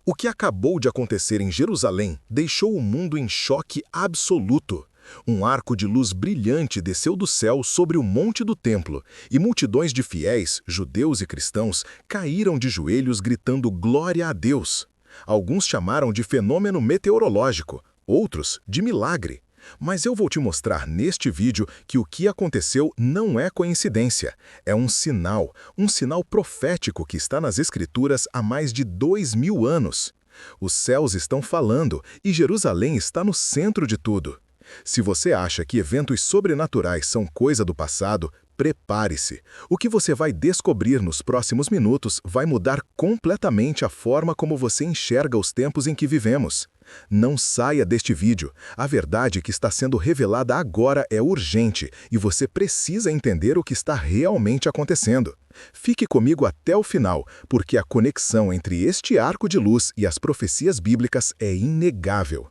O que acabou de acontecer em Jerusalém deixou o mundo em choque absoluto. Um arco de luz brilhante desceu do céu sobre o monte do templo, e multidões de fiéis, judeus e cristãos, caíram de joelhos gritando glória a Deus. Alguns chamaram de fenômeno meteorológico, outros de milagre. Mas eu vou te mostrar neste vídeo que o que aconteceu não é coincidência. É um sinal profético que está nas Escrituras há mais de 2000 anos. Os céus estão falando e Jerusalém está no centro de tudo. Se você acha que eventos sobrenaturais são coisa do passado, prepare-se. O que você vai descobrir nos próximos minutos vai mudar completamente a forma como você enxerga os tempos em que vivemos. Não saia deste vídeo. A verdade que está sendo revelada agora é urgente e você precisa entender o que está realmente acontecendo. Fique comigo até o final, porque a conexão entre este arco de luz e as profecias bíblicas é inegável.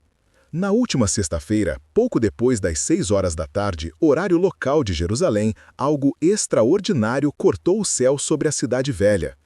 Na última sexta-feira, pouco depois das 6 horas da tarde, horário local de Jerusalém, algo extraordinário cortou o céu sobre a Cidade Velha.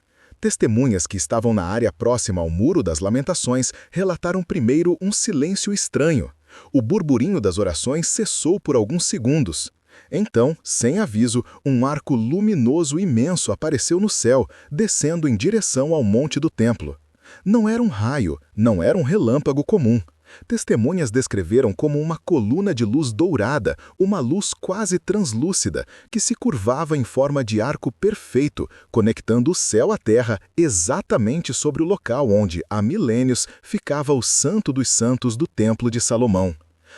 Testemunhas que estavam na área próxima ao Muro das Lamentações relataram primeiro um silêncio estranho. O burburinho das orações cessou por alguns segundos. Então, sem aviso, um arco luminoso imenso apareceu no céu, descendo em direção ao monte do templo. Não era um raio, não era um relâmpago comum. Testemunhas descreveram como uma coluna de luz dourada, uma luz quase translúcida, que se curvava em forma de arco perfeito, conectando o céu à terra exatamente sobre o local onde, há milênios, ficava o Santo dos Santos do Templo de Salomão.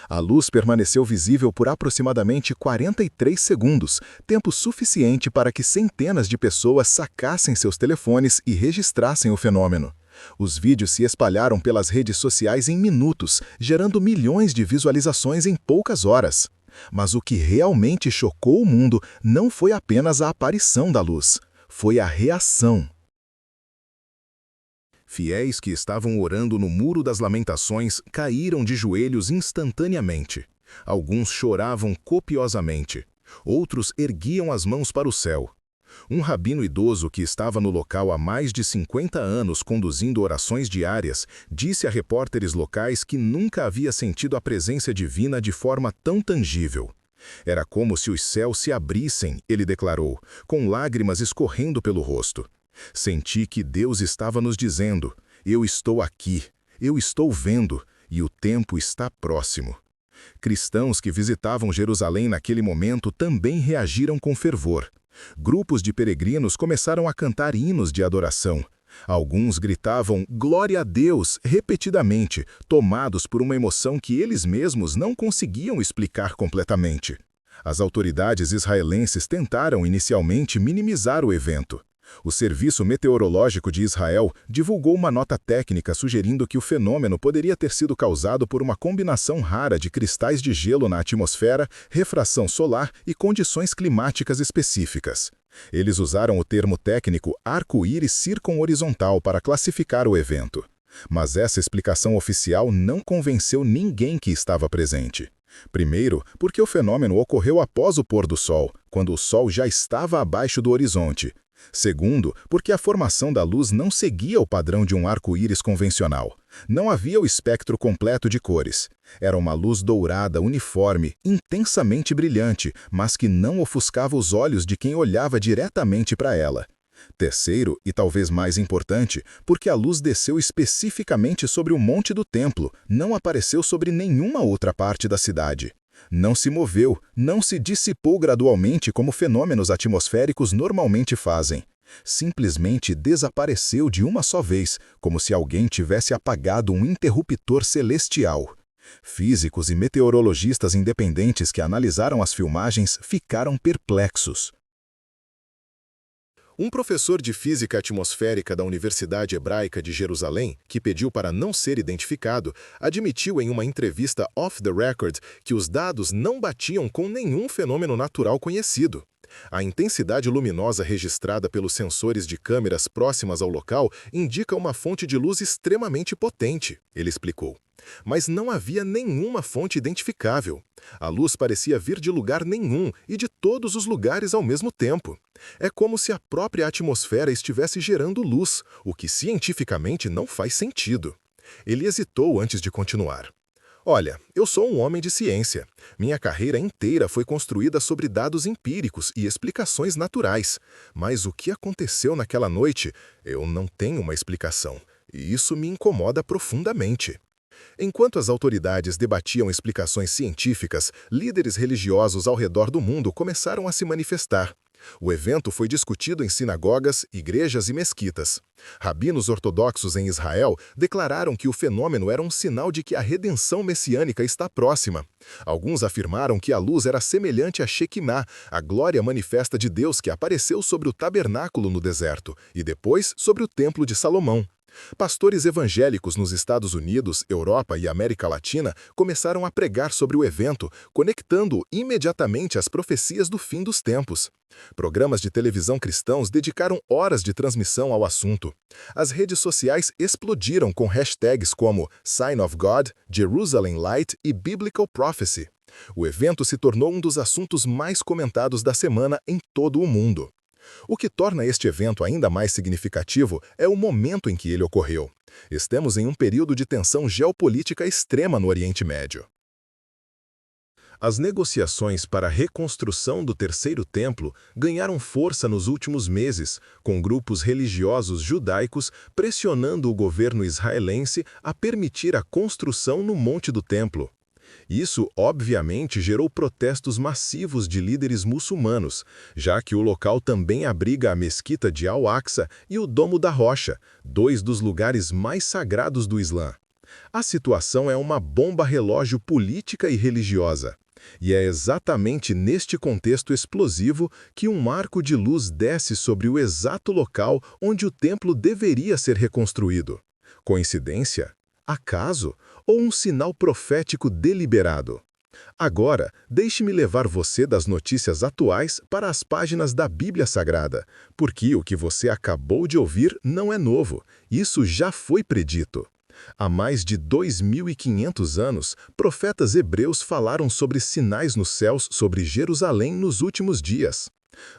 A luz permaneceu visível por aproximadamente 43 segundos, tempo suficiente para que centenas de pessoas sacassem seus telefones e registrassem o fenômeno. Os vídeos se espalharam pelas redes sociais em minutos, gerando milhões de visualizações em poucas horas. Mas o que realmente chocou o mundo não foi apenas a aparição da luz, foi a reação. Fiéis que estavam orando no Muro das Lamentações caíram de joelhos instantaneamente. Alguns choravam copiosamente. Outros erguiam as mãos para o céu. Um rabino idoso que estava no local há mais de 50 anos conduzindo orações diárias, disse a repórteres locais que nunca havia sentido a presença divina de forma tão tangível. Era como se os céus se abrissem, ele declarou, com lágrimas escorrendo pelo rosto. Senti que Deus estava nos dizendo, eu estou aqui, eu estou vendo, e o tempo está próximo. Cristãos que visitavam Jerusalém naquele momento também reagiram com fervor. Grupos de peregrinos começaram a cantar hinos de adoração. Alguns gritavam glória a Deus repetidamente, tomados por uma emoção que eles mesmos não conseguiam explicar completamente. As autoridades israelenses tentaram inicialmente minimizar o evento. O Serviço Meteorológico de Israel divulgou uma nota técnica sugerindo que o fenômeno poderia ter sido causado por uma combinação rara de cristais de gelo na atmosfera, refração solar e condições climáticas específicas. Eles usaram o termo técnico arco-íris circunhorizontal para classificar o evento. Mas essa explicação oficial não convenceu ninguém que estava presente. Primeiro, porque o fenômeno ocorreu após o pôr do sol, quando o sol já estava abaixo do horizonte. Segundo, porque a formação da luz não seguia o padrão de um arco-íris convencional. Não havia o espectro completo de cores. Era uma luz dourada, uniforme, intensamente brilhante, mas que não ofuscava os olhos de quem olhava diretamente para ela. Terceiro, e talvez mais importante, porque a luz desceu especificamente sobre o monte do templo, não apareceu sobre nenhuma outra parte da cidade. Não se moveu, não se dissipou gradualmente como fenômenos atmosféricos normalmente fazem. Simplesmente desapareceu de uma só vez, como se alguém tivesse apagado um interruptor celestial. Físicos e meteorologistas independentes que analisaram as filmagens ficaram perplexos. Um professor de física atmosférica da Universidade Hebraica de Jerusalém, que pediu para não ser identificado, admitiu em uma entrevista off the record que os dados não batiam com nenhum fenômeno natural conhecido. A intensidade luminosa registrada pelos sensores de câmeras próximas ao local indica uma fonte de luz extremamente potente, ele explicou. Mas não havia nenhuma fonte identificável. A luz parecia vir de lugar nenhum e de todos os lugares ao mesmo tempo. É como se a própria atmosfera estivesse gerando luz, o que cientificamente não faz sentido. Ele hesitou antes de continuar. Olha, eu sou um homem de ciência. Minha carreira inteira foi construída sobre dados empíricos e explicações naturais. Mas o que aconteceu naquela noite, eu não tenho uma explicação. E isso me incomoda profundamente. Enquanto as autoridades debatiam explicações científicas, líderes religiosos ao redor do mundo começaram a se manifestar. O evento foi discutido em sinagogas, igrejas e mesquitas. Rabinos ortodoxos em Israel declararam que o fenômeno era um sinal de que a redenção messiânica está próxima. Alguns afirmaram que a luz era semelhante a Shekinah, a glória manifesta de Deus que apareceu sobre o tabernáculo no deserto, e depois sobre o Templo de Salomão. Pastores evangélicos nos Estados Unidos, Europa e América Latina começaram a pregar sobre o evento, conectando-o imediatamente às profecias do fim dos tempos. Programas de televisão cristãos dedicaram horas de transmissão ao assunto. As redes sociais explodiram com hashtags como Sign of God, Jerusalem Light e Biblical Prophecy. O evento se tornou um dos assuntos mais comentados da semana em todo o mundo. O que torna este evento ainda mais significativo é o momento em que ele ocorreu. Estamos em um período de tensão geopolítica extrema no Oriente Médio. As negociações para a reconstrução do Terceiro Templo ganharam força nos últimos meses, com grupos religiosos judaicos pressionando o governo israelense a permitir a construção no Monte do Templo. Isso, obviamente, gerou protestos massivos de líderes muçulmanos, já que o local também abriga a Mesquita de Al-Aqsa e o Domo da Rocha, dois dos lugares mais sagrados do Islã. A situação é uma bomba relógio política e religiosa. E é exatamente neste contexto explosivo que um arco de luz desce sobre o exato local onde o templo deveria ser reconstruído. Coincidência? Acaso? Ou um sinal profético deliberado? Agora, deixe-me levar você das notícias atuais para as páginas da Bíblia Sagrada, porque o que você acabou de ouvir não é novo, isso já foi predito. Há mais de 2.500 anos, profetas hebreus falaram sobre sinais nos céus sobre Jerusalém nos últimos dias.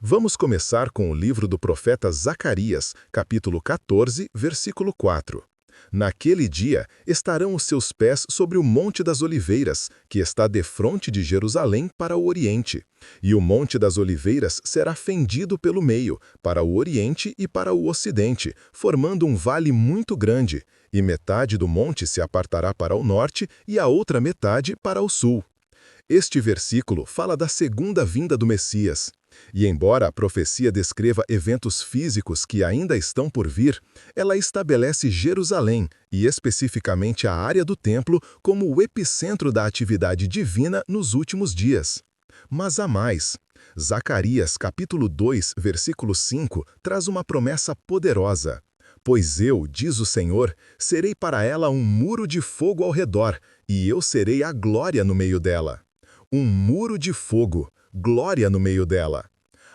Vamos começar com o livro do profeta Zacarias, capítulo 14, versículo 4. Naquele dia estarão os seus pés sobre o Monte das Oliveiras, que está defronte de Jerusalém para o Oriente. E o Monte das Oliveiras será fendido pelo meio, para o Oriente e para o Ocidente, formando um vale muito grande, e metade do monte se apartará para o norte e a outra metade para o sul. Este versículo fala da segunda vinda do Messias. E embora a profecia descreva eventos físicos que ainda estão por vir, ela estabelece Jerusalém, e especificamente a área do templo, como o epicentro da atividade divina nos últimos dias. Mas há mais. Zacarias, capítulo 2, versículo 5, traz uma promessa poderosa. Pois eu, diz o Senhor, serei para ela um muro de fogo ao redor, e eu serei a glória no meio dela. Um muro de fogo, glória no meio dela.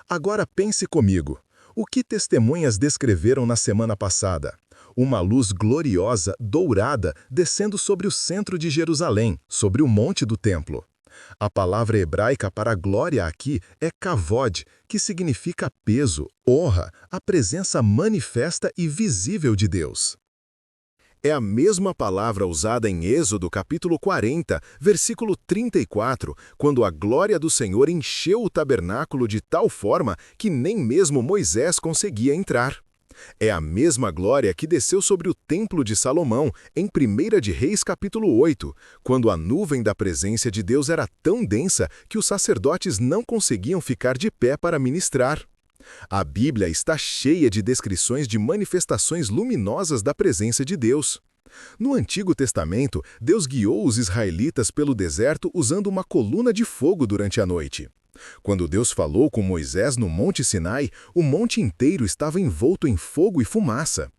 Agora pense comigo. O que testemunhas descreveram na semana passada? Uma luz gloriosa, dourada, descendo sobre o centro de Jerusalém, sobre o monte do templo. A palavra hebraica para glória aqui é kavod, que significa peso, honra, a presença manifesta e visível de Deus. É a mesma palavra usada em Êxodo capítulo 40, versículo 34, quando a glória do Senhor encheu o tabernáculo de tal forma que nem mesmo Moisés conseguia entrar. É a mesma glória que desceu sobre o Templo de Salomão, em 1 de Reis capítulo 8, quando a nuvem da presença de Deus era tão densa que os sacerdotes não conseguiam ficar de pé para ministrar. A Bíblia está cheia de descrições de manifestações luminosas da presença de Deus. No Antigo Testamento, Deus guiou os israelitas pelo deserto usando uma coluna de fogo durante a noite. Quando Deus falou com Moisés no Monte Sinai, o monte inteiro estava envolto em fogo e fumaça.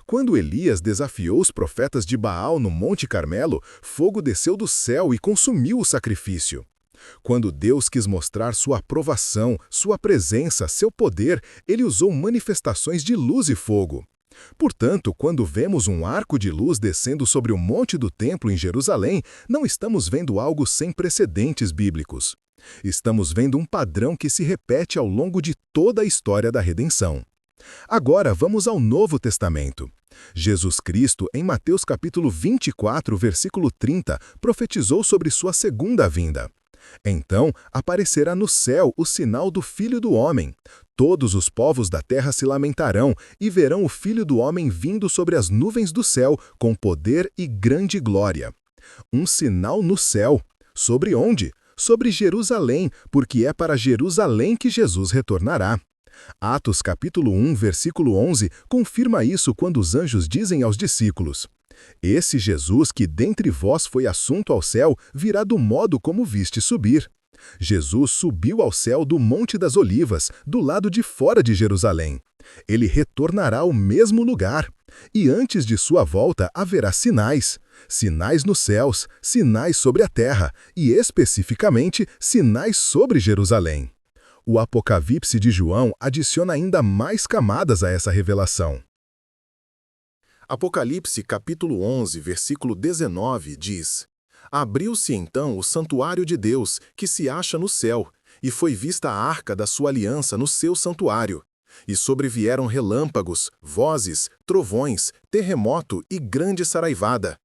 Quando Elias desafiou os profetas de Baal no Monte Carmelo, fogo desceu do céu e consumiu o sacrifício. Quando Deus quis mostrar sua aprovação, sua presença, seu poder, ele usou manifestações de luz e fogo. Portanto, quando vemos um arco de luz descendo sobre o monte do templo em Jerusalém, não estamos vendo algo sem precedentes bíblicos. Estamos vendo um padrão que se repete ao longo de toda a história da redenção. Agora vamos ao Novo Testamento. Jesus Cristo, em Mateus capítulo 24, versículo 30, profetizou sobre sua segunda vinda. Então aparecerá no céu o sinal do Filho do Homem. Todos os povos da terra se lamentarão e verão o Filho do Homem vindo sobre as nuvens do céu com poder e grande glória. Um sinal no céu. Sobre onde? Sobre Jerusalém, porque é para Jerusalém que Jesus retornará. Atos capítulo 1, versículo 11, confirma isso quando os anjos dizem aos discípulos: Esse Jesus que dentre vós foi assunto ao céu, virá do modo como viste subir. Jesus subiu ao céu do Monte das Olivas, do lado de fora de Jerusalém. Ele retornará ao mesmo lugar. E antes de sua volta haverá sinais. Sinais nos céus, sinais sobre a terra e, especificamente, sinais sobre Jerusalém. O Apocalipse de João adiciona ainda mais camadas a essa revelação. Apocalipse capítulo 11, versículo 19 diz: Abriu-se então o santuário de Deus, que se acha no céu, e foi vista a arca da sua aliança no seu santuário. E sobrevieram relâmpagos, vozes, trovões, terremoto e grande saraivada.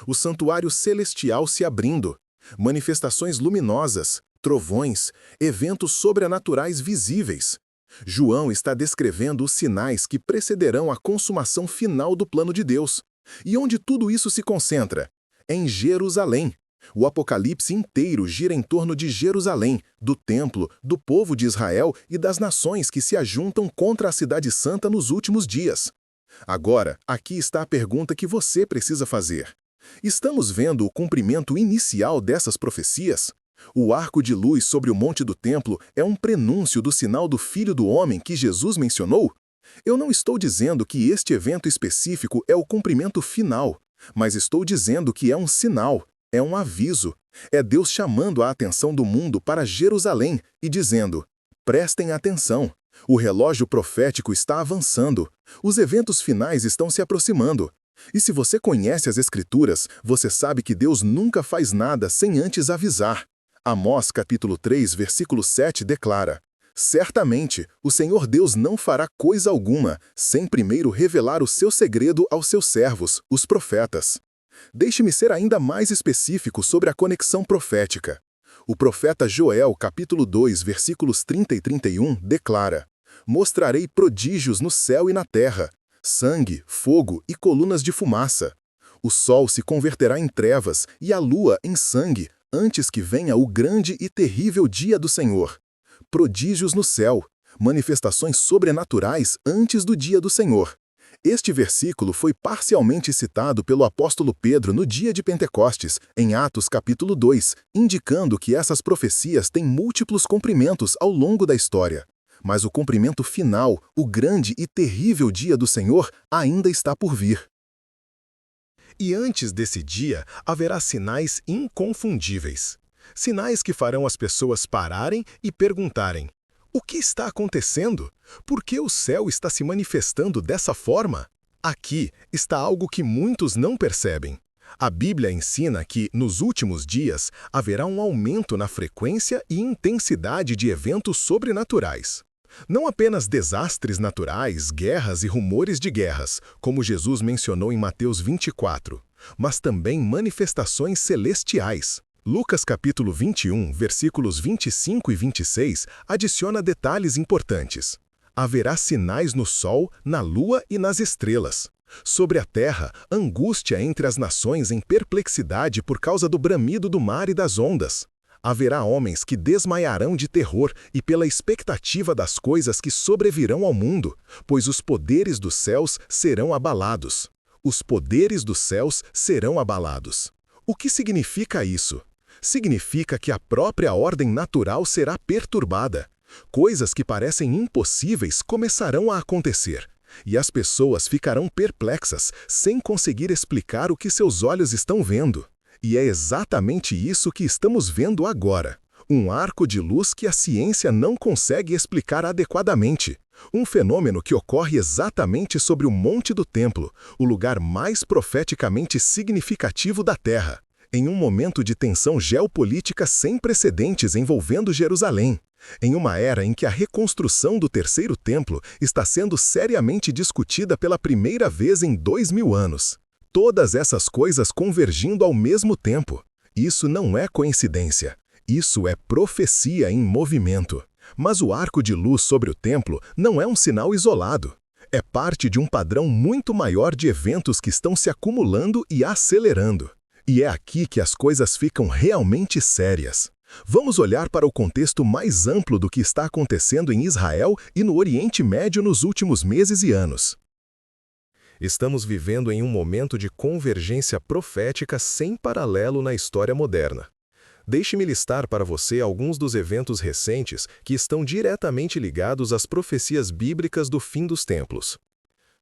O santuário celestial se abrindo, manifestações luminosas, trovões, eventos sobrenaturais visíveis. João está descrevendo os sinais que precederão a consumação final do plano de Deus. E onde tudo isso se concentra? Em Jerusalém. O Apocalipse inteiro gira em torno de Jerusalém, do templo, do povo de Israel e das nações que se ajuntam contra a Cidade Santa nos últimos dias. Agora, aqui está a pergunta que você precisa fazer. Estamos vendo o cumprimento inicial dessas profecias? O arco de luz sobre o monte do templo é um prenúncio do sinal do Filho do Homem que Jesus mencionou? Eu não estou dizendo que este evento específico é o cumprimento final, mas estou dizendo que é um sinal, é um aviso. É Deus chamando a atenção do mundo para Jerusalém e dizendo: prestem atenção, o relógio profético está avançando, os eventos finais estão se aproximando. E se você conhece as Escrituras, você sabe que Deus nunca faz nada sem antes avisar. Amós capítulo 3, versículo 7 declara: Certamente, o Senhor Deus não fará coisa alguma, sem primeiro revelar o seu segredo aos seus servos, os profetas. Deixe-me ser ainda mais específico sobre a conexão profética. O profeta Joel, capítulo 2, versículos 30 e 31, declara: Mostrarei prodígios no céu e na terra, sangue, fogo e colunas de fumaça. O sol se converterá em trevas e a lua em sangue, antes que venha o grande e terrível dia do Senhor. Prodígios no céu, manifestações sobrenaturais antes do dia do Senhor. Este versículo foi parcialmente citado pelo apóstolo Pedro no dia de Pentecostes, em Atos capítulo 2, indicando que essas profecias têm múltiplos cumprimentos ao longo da história. Mas o cumprimento final, o grande e terrível dia do Senhor, ainda está por vir. E antes desse dia, haverá sinais inconfundíveis. Sinais que farão as pessoas pararem e perguntarem: o que está acontecendo? Por que o céu está se manifestando dessa forma? Aqui está algo que muitos não percebem. A Bíblia ensina que, nos últimos dias, haverá um aumento na frequência e intensidade de eventos sobrenaturais. Não apenas desastres naturais, guerras e rumores de guerras, como Jesus mencionou em Mateus 24, mas também manifestações celestiais. Lucas capítulo 21, versículos 25 e 26, adiciona detalhes importantes. Haverá sinais no sol, na lua e nas estrelas. Sobre a terra, angústia entre as nações em perplexidade por causa do bramido do mar e das ondas. Haverá homens que desmaiarão de terror e pela expectativa das coisas que sobrevirão ao mundo, pois os poderes dos céus serão abalados. Os poderes dos céus serão abalados. O que significa isso? Significa que a própria ordem natural será perturbada. Coisas que parecem impossíveis começarão a acontecer, e as pessoas ficarão perplexas, sem conseguir explicar o que seus olhos estão vendo. E é exatamente isso que estamos vendo agora. Um arco de luz que a ciência não consegue explicar adequadamente. Um fenômeno que ocorre exatamente sobre o Monte do Templo, o lugar mais profeticamente significativo da Terra. Em um momento de tensão geopolítica sem precedentes envolvendo Jerusalém, em uma era em que a reconstrução do Terceiro Templo está sendo seriamente discutida pela primeira vez em 2000 anos. Todas essas coisas convergindo ao mesmo tempo. Isso não é coincidência. Isso é profecia em movimento. Mas o arco de luz sobre o templo não é um sinal isolado. É parte de um padrão muito maior de eventos que estão se acumulando e acelerando. E é aqui que as coisas ficam realmente sérias. Vamos olhar para o contexto mais amplo do que está acontecendo em Israel e no Oriente Médio nos últimos meses e anos. Estamos vivendo em um momento de convergência profética sem paralelo na história moderna. Deixe-me listar para você alguns dos eventos recentes que estão diretamente ligados às profecias bíblicas do fim dos templos.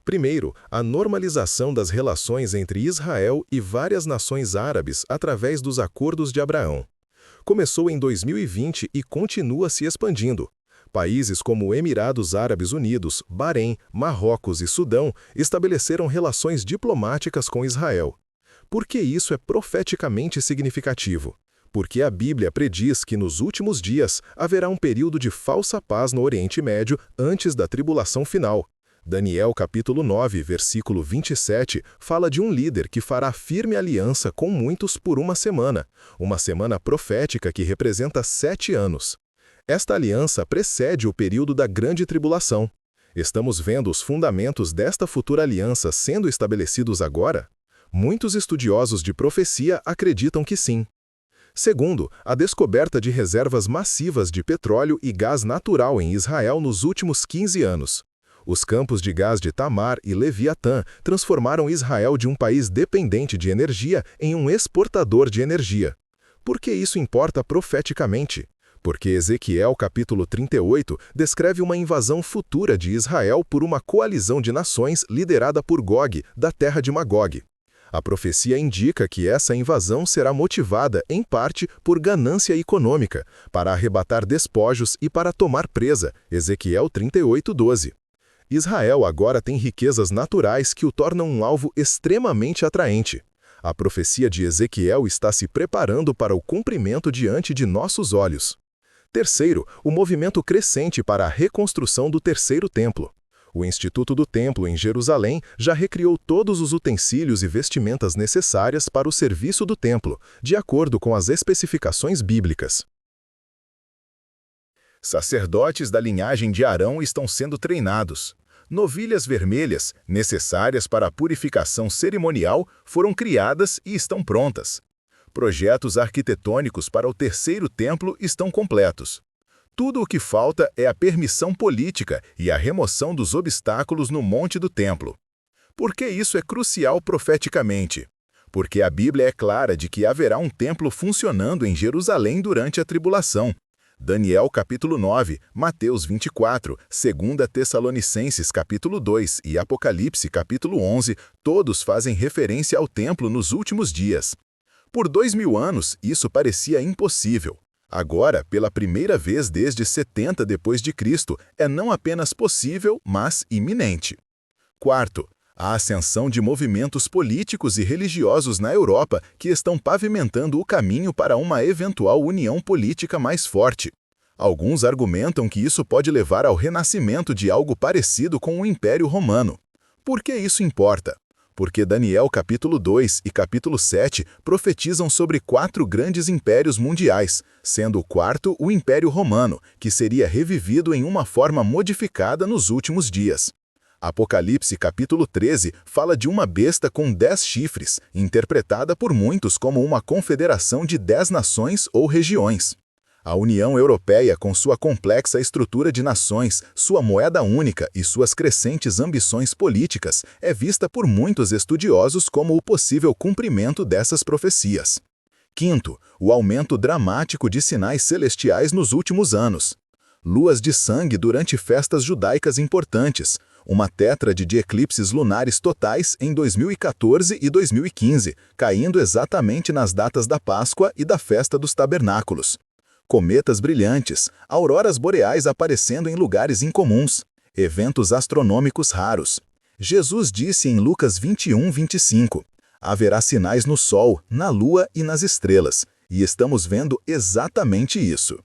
Primeiro, a normalização das relações entre Israel e várias nações árabes através dos Acordos de Abraão. Começou em 2020 e continua se expandindo. Países como Emirados Árabes Unidos, Bahrein, Marrocos e Sudão estabeleceram relações diplomáticas com Israel. Por que isso é profeticamente significativo? Porque a Bíblia prediz que nos últimos dias haverá um período de falsa paz no Oriente Médio antes da tribulação final. Daniel capítulo 9, versículo 27, fala de um líder que fará firme aliança com muitos por uma semana profética que representa 7 anos. Esta aliança precede o período da grande tribulação. Estamos vendo os fundamentos desta futura aliança sendo estabelecidos agora? Muitos estudiosos de profecia acreditam que sim. Segundo, a descoberta de reservas massivas de petróleo e gás natural em Israel nos últimos 15 anos. Os campos de gás de Tamar e Leviatã transformaram Israel de um país dependente de energia em um exportador de energia. Por que isso importa profeticamente? Porque Ezequiel capítulo 38 descreve uma invasão futura de Israel por uma coalizão de nações liderada por Gog, da terra de Magog. A profecia indica que essa invasão será motivada, em parte, por ganância econômica, para arrebatar despojos e para tomar presa, Ezequiel 38:12. Israel agora tem riquezas naturais que o tornam um alvo extremamente atraente. A profecia de Ezequiel está se preparando para o cumprimento diante de nossos olhos. Terceiro, o movimento crescente para a reconstrução do Terceiro Templo. O Instituto do Templo em Jerusalém já recriou todos os utensílios e vestimentas necessárias para o serviço do templo, de acordo com as especificações bíblicas. Sacerdotes da linhagem de Arão estão sendo treinados. Novilhas vermelhas, necessárias para a purificação cerimonial, foram criadas e estão prontas. Projetos arquitetônicos para o Terceiro Templo estão completos. Tudo o que falta é a permissão política e a remoção dos obstáculos no Monte do Templo. Por que isso é crucial profeticamente? Porque a Bíblia é clara de que haverá um templo funcionando em Jerusalém durante a tribulação. Daniel capítulo 9, Mateus 24, 2 Tessalonicenses capítulo 2 e Apocalipse capítulo 11, todos fazem referência ao templo nos últimos dias. Por 2000 anos, isso parecia impossível. Agora, pela primeira vez desde 70 d.C., é não apenas possível, mas iminente. Quarto, a ascensão de movimentos políticos e religiosos na Europa que estão pavimentando o caminho para uma eventual união política mais forte. Alguns argumentam que isso pode levar ao renascimento de algo parecido com o Império Romano. Por que isso importa? Porque Daniel capítulo 2 e capítulo 7 profetizam sobre 4 grandes impérios mundiais, sendo o quarto o Império Romano, que seria revivido em uma forma modificada nos últimos dias. Apocalipse capítulo 13 fala de uma besta com 10 chifres, interpretada por muitos como uma confederação de 10 nações ou regiões. A União Europeia, com sua complexa estrutura de nações, sua moeda única e suas crescentes ambições políticas, é vista por muitos estudiosos como o possível cumprimento dessas profecias. Quinto, o aumento dramático de sinais celestiais nos últimos anos. Luas de sangue durante festas judaicas importantes, uma tétrade de eclipses lunares totais em 2014 e 2015, caindo exatamente nas datas da Páscoa e da Festa dos Tabernáculos. Cometas brilhantes, auroras boreais aparecendo em lugares incomuns, eventos astronômicos raros. Jesus disse em Lucas 21:25, Haverá sinais no Sol, na Lua e nas estrelas, e estamos vendo exatamente isso.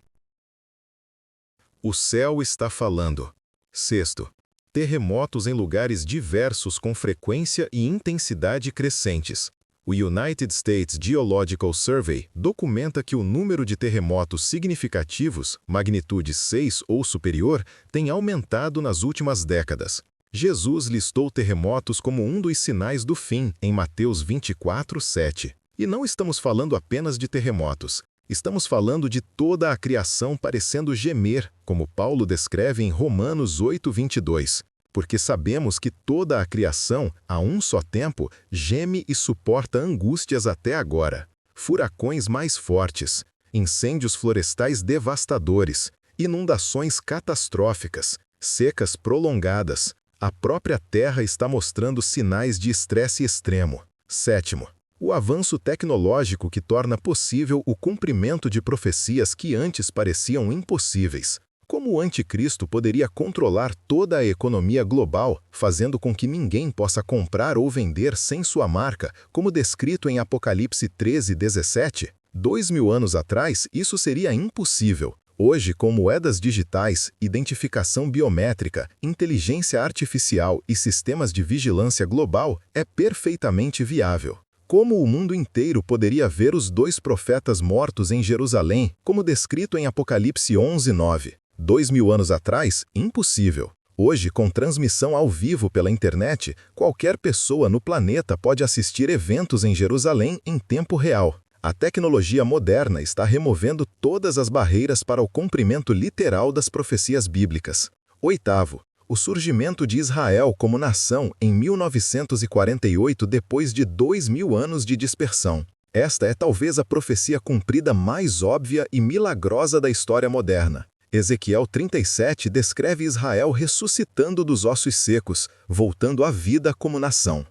O céu está falando. Sexto, terremotos em lugares diversos com frequência e intensidade crescentes. O United States Geological Survey documenta que o número de terremotos significativos, magnitude 6 ou superior, tem aumentado nas últimas décadas. Jesus listou terremotos como um dos sinais do fim em Mateus 24:7. E não estamos falando apenas de terremotos. Estamos falando de toda a criação parecendo gemer, como Paulo descreve em Romanos 8:22. Porque sabemos que toda a criação, a um só tempo, geme e suporta angústias até agora. Furacões mais fortes, incêndios florestais devastadores, inundações catastróficas, secas prolongadas. A própria Terra está mostrando sinais de estresse extremo. Sétimo, o avanço tecnológico que torna possível o cumprimento de profecias que antes pareciam impossíveis. Como o anticristo poderia controlar toda a economia global, fazendo com que ninguém possa comprar ou vender sem sua marca, como descrito em Apocalipse 13:17? 2000 anos atrás, isso seria impossível. Hoje, com moedas digitais, identificação biométrica, inteligência artificial e sistemas de vigilância global, é perfeitamente viável. Como o mundo inteiro poderia ver os 2 profetas mortos em Jerusalém, como descrito em Apocalipse 11:9? 2000 anos atrás, impossível. Hoje, com transmissão ao vivo pela internet, qualquer pessoa no planeta pode assistir eventos em Jerusalém em tempo real. A tecnologia moderna está removendo todas as barreiras para o cumprimento literal das profecias bíblicas. Oitavo, o surgimento de Israel como nação em 1948 depois de 2000 anos de dispersão. Esta é talvez a profecia cumprida mais óbvia e milagrosa da história moderna. Ezequiel 37 descreve Israel ressuscitando dos ossos secos, voltando à vida como nação.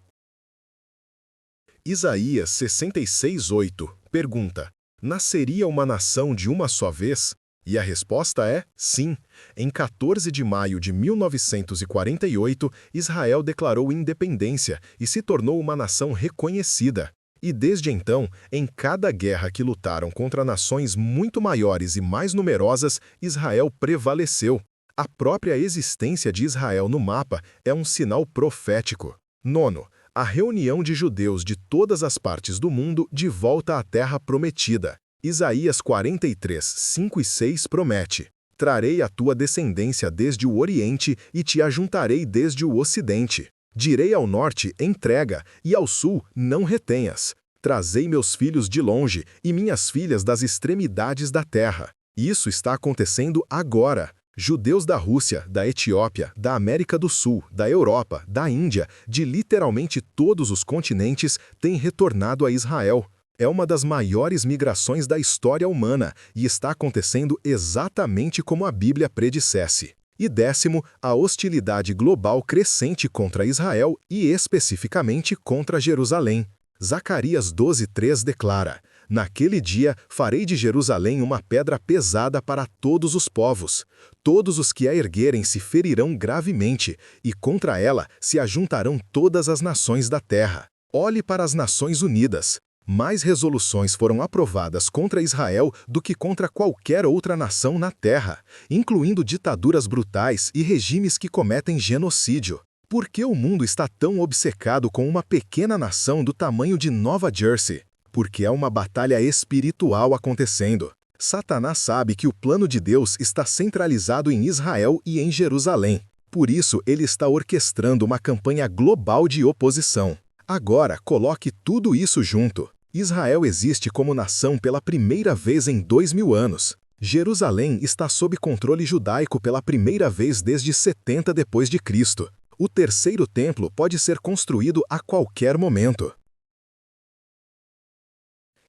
Isaías 66:8 pergunta: nasceria uma nação de uma só vez? E a resposta é sim. Em 14 de maio de 1948, Israel declarou independência e se tornou uma nação reconhecida. E desde então, em cada guerra que lutaram contra nações muito maiores e mais numerosas, Israel prevaleceu. A própria existência de Israel no mapa é um sinal profético. Nono, a reunião de judeus de todas as partes do mundo de volta à terra prometida. Isaías 43:5 e 6 promete: trarei a tua descendência desde o Oriente e te ajuntarei desde o Ocidente. Direi ao norte, entrega, e ao sul, não retenhas. Trazei meus filhos de longe e minhas filhas das extremidades da terra. Isso está acontecendo agora. Judeus da Rússia, da Etiópia, da América do Sul, da Europa, da Índia, de literalmente todos os continentes, têm retornado a Israel. É uma das maiores migrações da história humana e está acontecendo exatamente como a Bíblia predissesse. E décimo, a hostilidade global crescente contra Israel e especificamente contra Jerusalém. Zacarias 12:3 declara: naquele dia farei de Jerusalém uma pedra pesada para todos os povos. Todos os que a erguerem se ferirão gravemente, e contra ela se ajuntarão todas as nações da terra. Olhe para as Nações Unidas. Mais resoluções foram aprovadas contra Israel do que contra qualquer outra nação na Terra, incluindo ditaduras brutais e regimes que cometem genocídio. Por que o mundo está tão obcecado com uma pequena nação do tamanho de Nova Jersey? Porque é uma batalha espiritual acontecendo. Satanás sabe que o plano de Deus está centralizado em Israel e em Jerusalém. Por isso, ele está orquestrando uma campanha global de oposição. Agora, coloque tudo isso junto. Israel existe como nação pela primeira vez em 2000 anos. Jerusalém está sob controle judaico pela primeira vez desde 70 depois de Cristo. O terceiro templo pode ser construído a qualquer momento.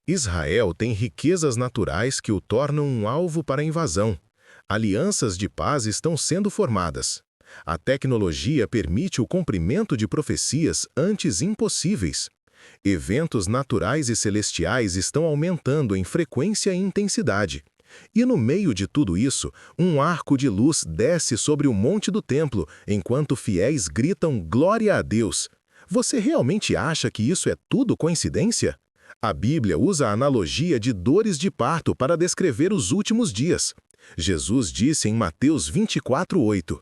Israel tem riquezas naturais que o tornam um alvo para a invasão. Alianças de paz estão sendo formadas. A tecnologia permite o cumprimento de profecias antes impossíveis. Eventos naturais e celestiais estão aumentando em frequência e intensidade. E no meio de tudo isso, um arco de luz desce sobre o monte do templo, enquanto fiéis gritam glória a Deus. Você realmente acha que isso é tudo coincidência? A Bíblia usa a analogia de dores de parto para descrever os últimos dias. Jesus disse em Mateus 24:8: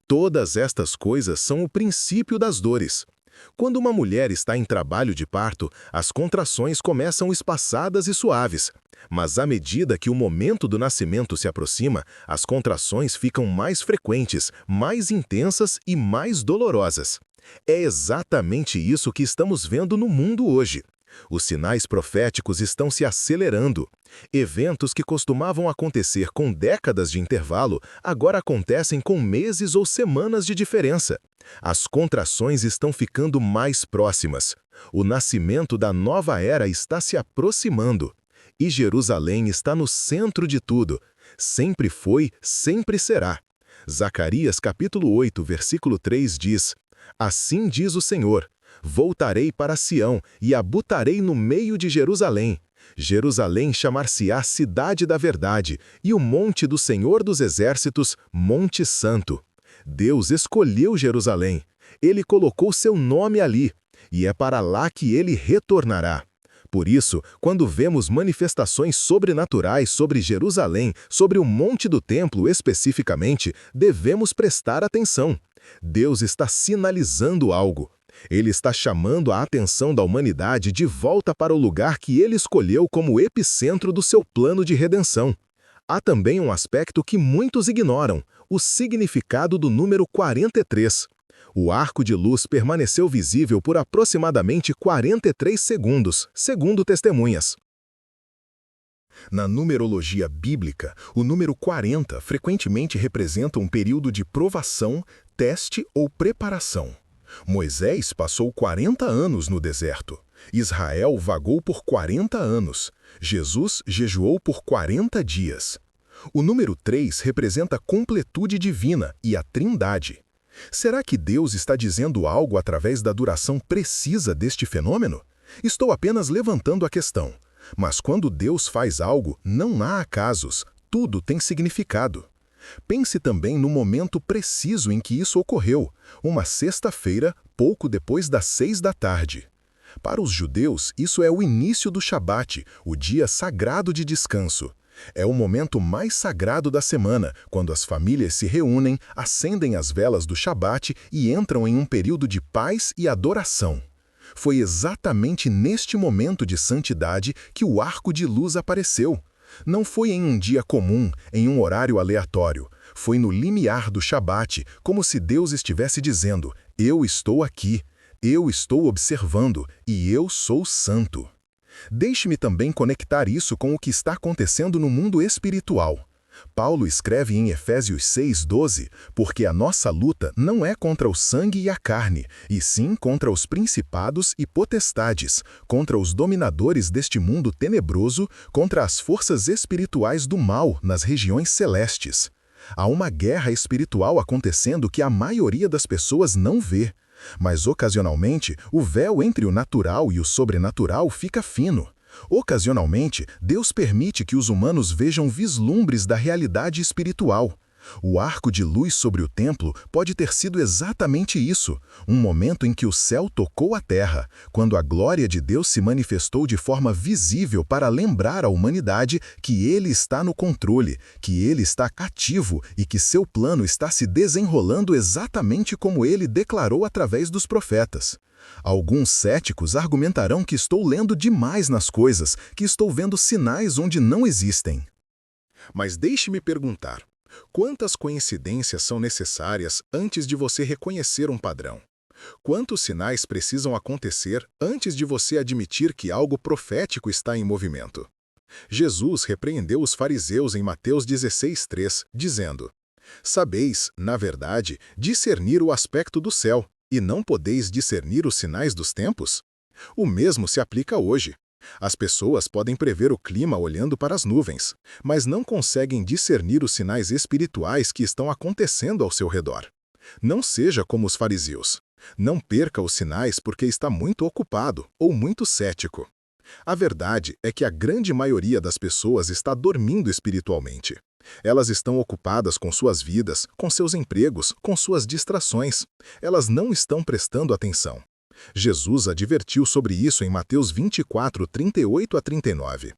"Todas estas coisas são o princípio das dores." Quando uma mulher está em trabalho de parto, as contrações começam espaçadas e suaves. Mas à medida que o momento do nascimento se aproxima, as contrações ficam mais frequentes, mais intensas e mais dolorosas. É exatamente isso que estamos vendo no mundo hoje. Os sinais proféticos estão se acelerando. Eventos que costumavam acontecer com décadas de intervalo, agora acontecem com meses ou semanas de diferença. As contrações estão ficando mais próximas. O nascimento da nova era está se aproximando. E Jerusalém está no centro de tudo. Sempre foi, sempre será. Zacarias capítulo 8, versículo 3 diz: "Assim diz o Senhor: voltarei para Sião e habitarei no meio de Jerusalém. Jerusalém chamar-se-á Cidade da Verdade, e o monte do Senhor dos Exércitos, Monte Santo." Deus escolheu Jerusalém. Ele colocou seu nome ali, e é para lá que ele retornará. Por isso, quando vemos manifestações sobrenaturais sobre Jerusalém, sobre o monte do templo especificamente, devemos prestar atenção. Deus está sinalizando algo. Ele está chamando a atenção da humanidade de volta para o lugar que ele escolheu como epicentro do seu plano de redenção. Há também um aspecto que muitos ignoram: o significado do número 43. O arco de luz permaneceu visível por aproximadamente 43 segundos, segundo testemunhas. Na numerologia bíblica, o número 40 frequentemente representa um período de provação, teste ou preparação. Moisés passou 40 anos no deserto. Israel vagou por 40 anos. Jesus jejuou por 40 dias. O número 3 representa a completude divina e a Trindade. Será que Deus está dizendo algo através da duração precisa deste fenômeno? Estou apenas levantando a questão. Mas quando Deus faz algo, não há acasos, tudo tem significado. Pense também no momento preciso em que isso ocorreu, uma sexta-feira, pouco depois das 6 da tarde. Para os judeus, isso é o início do Shabat, o dia sagrado de descanso. É o momento mais sagrado da semana, quando as famílias se reúnem, acendem as velas do Shabat e entram em um período de paz e adoração. Foi exatamente neste momento de santidade que o arco de luz apareceu. Não foi em um dia comum, em um horário aleatório. Foi no limiar do Shabat, como se Deus estivesse dizendo: "Eu estou aqui, eu estou observando e eu sou santo." Deixe-me também conectar isso com o que está acontecendo no mundo espiritual. Paulo escreve em Efésios 6:12, porque a nossa luta não é contra o sangue e a carne, e sim contra os principados e potestades, contra os dominadores deste mundo tenebroso, contra as forças espirituais do mal nas regiões celestes. Há uma guerra espiritual acontecendo que a maioria das pessoas não vê. Mas, ocasionalmente, o véu entre o natural e o sobrenatural fica fino. Ocasionalmente, Deus permite que os humanos vejam vislumbres da realidade espiritual. O arco de luz sobre o templo pode ter sido exatamente isso, um momento em que o céu tocou a terra, quando a glória de Deus se manifestou de forma visível para lembrar à humanidade que Ele está no controle, que Ele está ativo e que seu plano está se desenrolando exatamente como Ele declarou através dos profetas. Alguns céticos argumentarão que estou lendo demais nas coisas, que estou vendo sinais onde não existem. Mas deixe-me perguntar. Quantas coincidências são necessárias antes de você reconhecer um padrão? Quantos sinais precisam acontecer antes de você admitir que algo profético está em movimento? Jesus repreendeu os fariseus em Mateus 16:3, dizendo: "Sabeis, na verdade, discernir o aspecto do céu, e não podeis discernir os sinais dos tempos?" O mesmo se aplica hoje. As pessoas podem prever o clima olhando para as nuvens, mas não conseguem discernir os sinais espirituais que estão acontecendo ao seu redor. Não seja como os fariseus. Não perca os sinais porque está muito ocupado ou muito cético. A verdade é que a grande maioria das pessoas está dormindo espiritualmente. Elas estão ocupadas com suas vidas, com seus empregos, com suas distrações. Elas não estão prestando atenção. Jesus advertiu sobre isso em Mateus 24, 38 a 39.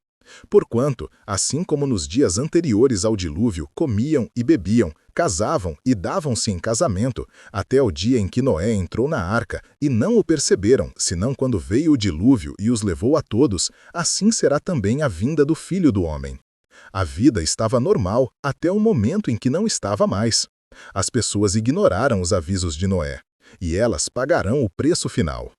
Porquanto, assim como nos dias anteriores ao dilúvio, comiam e bebiam, casavam e davam-se em casamento, até o dia em que Noé entrou na arca, e não o perceberam, senão quando veio o dilúvio e os levou a todos, assim será também a vinda do Filho do Homem. A vida estava normal até o momento em que não estava mais. As pessoas ignoraram os avisos de Noé, e elas pagarão o preço final.